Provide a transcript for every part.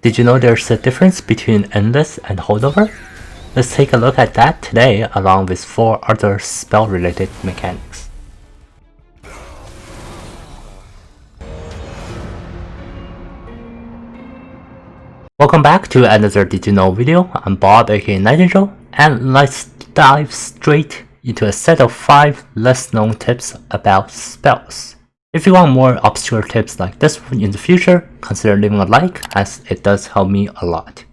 Did you know there's a difference between Endless and Holdover? Let's take a look at that today along with 4 other spell related mechanics. Welcome back to another Did You Know video. I'm Bob aka Nightingale, and let's dive straight into a set of 5 less known tips about spells. If you want more obscure tips like this one in the future, consider leaving a like as it does help me a lot.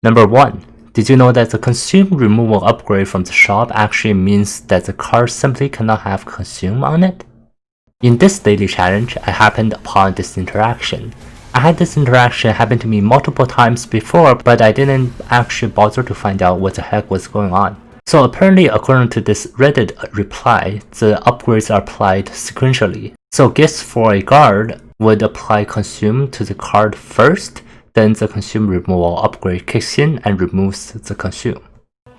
Number 1. Did you know that the consume removal upgrade from the shop actually means that the card simply cannot have consume on it? In this daily challenge, I happened upon this interaction. I had this interaction happen to me multiple times before, but I didn't actually bother to find out what the heck was going on. So apparently, according to this Reddit reply, the upgrades are applied sequentially. So gifts for a guard would apply consume to the card first, then the consume removal upgrade kicks in and removes the consume.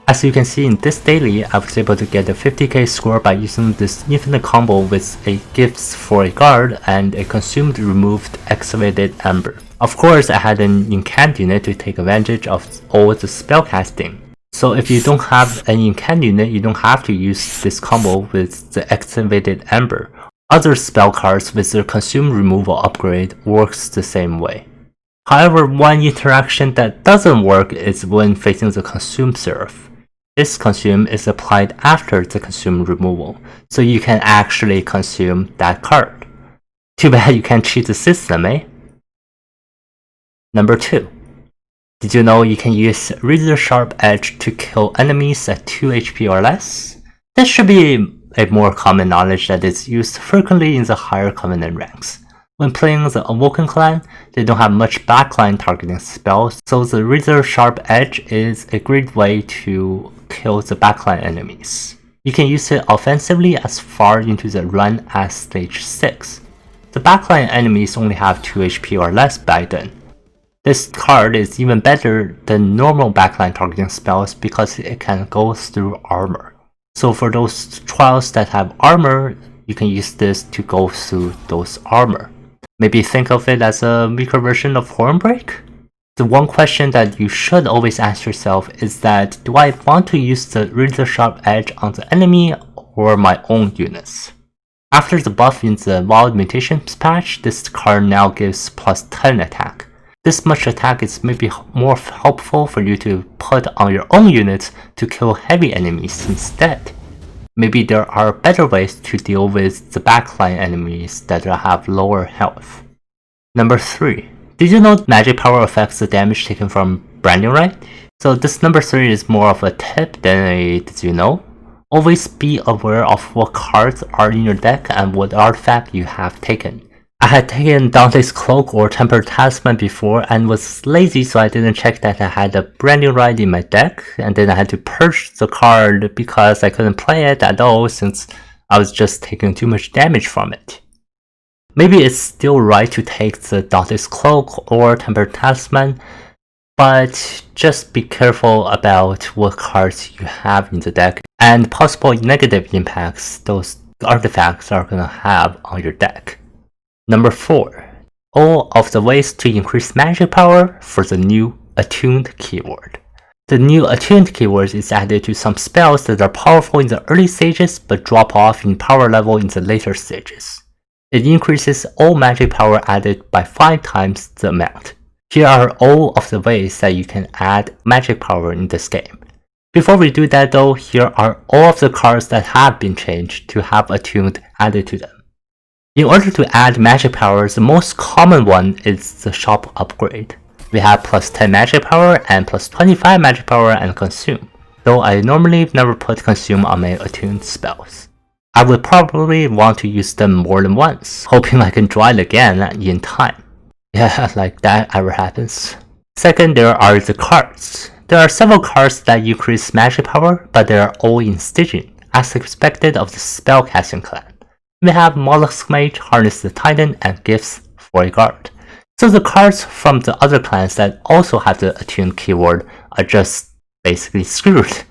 As you can see in this daily, I was able to get a 50k score by using this infinite combo with a gifts for a guard and a consumed removed excavated ember. Of course, I had an incant unit to take advantage of all the spell casting. So if you don't have an incant unit, you don't have to use this combo with the excavated ember. Other spell cards with their consume removal upgrade works the same way. However, one interaction that doesn't work is when facing the consume seraph. This consume is applied after the consume removal, so you can actually consume that card. Too bad you can't cheat the system, eh? Number 2. Did you know you can use Razorsharp Edge to kill enemies at 2 HP or less? This should be a more common knowledge that is used frequently in the higher Covenant ranks. When playing the Awoken clan, they don't have much backline targeting spells, so the Razorsharp Edge is a great way to kill the backline enemies. You can use it offensively as far into the run as stage 6. The backline enemies only have 2 HP or less by then. This card is even better than normal backline targeting spells because it can go through armor. So for those trials that have armor, you can use this to go through those armor. Maybe think of it as a weaker version of Hornbreak? The one question that you should always ask yourself is that, do I want to use the Razorsharp Edge on the enemy or my own units? After the buff in the Wild Mutations patch, this card now gives plus 10 attack. This much attack is maybe more helpful for you to put on your own units to kill heavy enemies instead. Maybe there are better ways to deal with the backline enemies that have lower health. Number 3. Did you know magic power affects the damage taken from branding Rite? So this number 3 is more of a tip than a did you know? Always be aware of what cards are in your deck and what artifact you have taken. I had taken Dante's Cloak or Tempered Talisman before and was lazy, so I didn't check that I had a Branding Rite in my deck, and then I had to purge the card because I couldn't play it at all since I was just taking too much damage from it. Maybe it's still right to take the Dante's Cloak or Tempered Talisman, but just be careful about what cards you have in the deck and possible negative impacts those artifacts are gonna have on your deck. Number 4. All of the ways to increase magic power for the new Attuned keyword. The new Attuned keyword is added to some spells that are powerful in the early stages but drop off in power level in the later stages. It increases all magic power added by 5 times the amount. Here are all of the ways that you can add magic power in this game. Before we do that though, here are all of the cards that have been changed to have Attuned added to them. In order to add magic powers, the most common one is the shop upgrade. We have plus 10 magic power and plus 25 magic power and consume, though I normally never put consume on my attuned spells. I would probably want to use them more than once, hoping I can draw it again in time. Yeah, like that ever happens. Second, there are the cards. There are several cards that increase magic power, but they are all in Stygian, as expected of the spellcasting clan. We have Mollusk Mage, Harness the Titan, and Gifts for a Guard. So the cards from the other clans that also have the Attuned keyword are just basically screwed.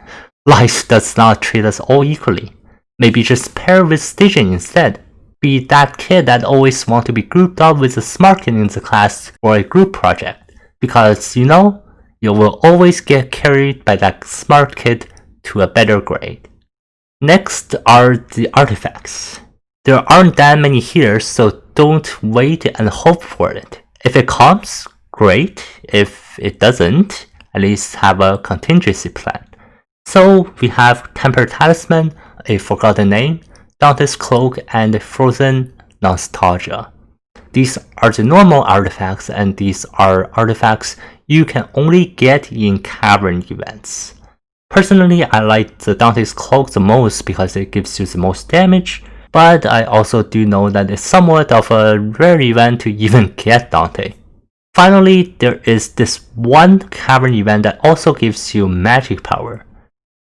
Life does not treat us all equally. Maybe just pair with Stygian instead. Be that kid that always wants to be grouped up with a smart kid in the class for a group project. because you will always get carried by that smart kid to a better grade. Next are the artifacts. There aren't that many here, so don't wait and hope for it. If it comes, great. If it doesn't, at least have a contingency plan. So we have Tempered Talisman, a Forgotten Name, Dante's Cloak, and Frozen Nostalgia. These are the normal artifacts, and these are artifacts you can only get in cavern events. Personally, I like the Dante's Cloak the most because it gives you the most damage, but I also do know that it's somewhat of a rare event to even get Dante. Finally, there is this one cavern event that also gives you magic power.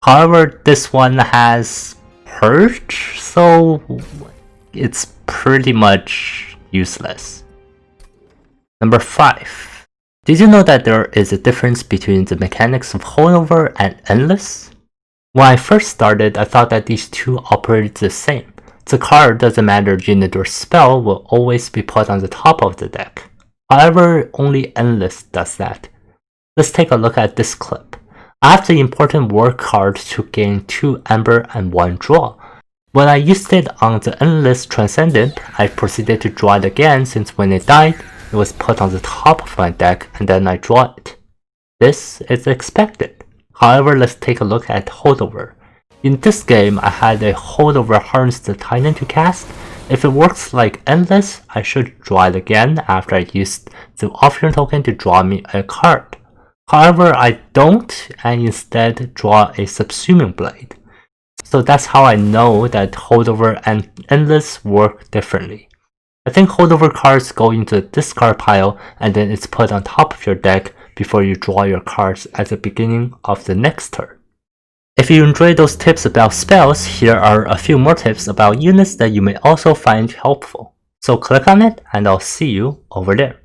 However, this one has Purge, so it's pretty much useless. Number 5. Did you know that there is a difference between the mechanics of Holdover and Endless? When I first started, I thought that these two operated the same. The card, doesn't matter unit or spell, will always be put on the top of the deck. However, only Endless does that. Let's take a look at this clip. I have the important work card to gain 2 Ember and 1 draw. When I used it on the Endless Transcendent, I proceeded to draw it again since when it died, it was put on the top of my deck and then I draw it. This is expected. However, let's take a look at Holdover. In this game, I had a Holdover Harness the Titan to cast. If it works like Endless, I should draw it again after I used the option token to draw me a card. However, I don't, and instead draw a Subsuming Blade. So that's how I know that Holdover and Endless work differently. I think Holdover cards go into the discard pile and then it's put on top of your deck before you draw your cards at the beginning of the next turn. If you enjoyed those tips about spells, here are a few more tips about units that you may also find helpful. So click on it and I'll see you over there.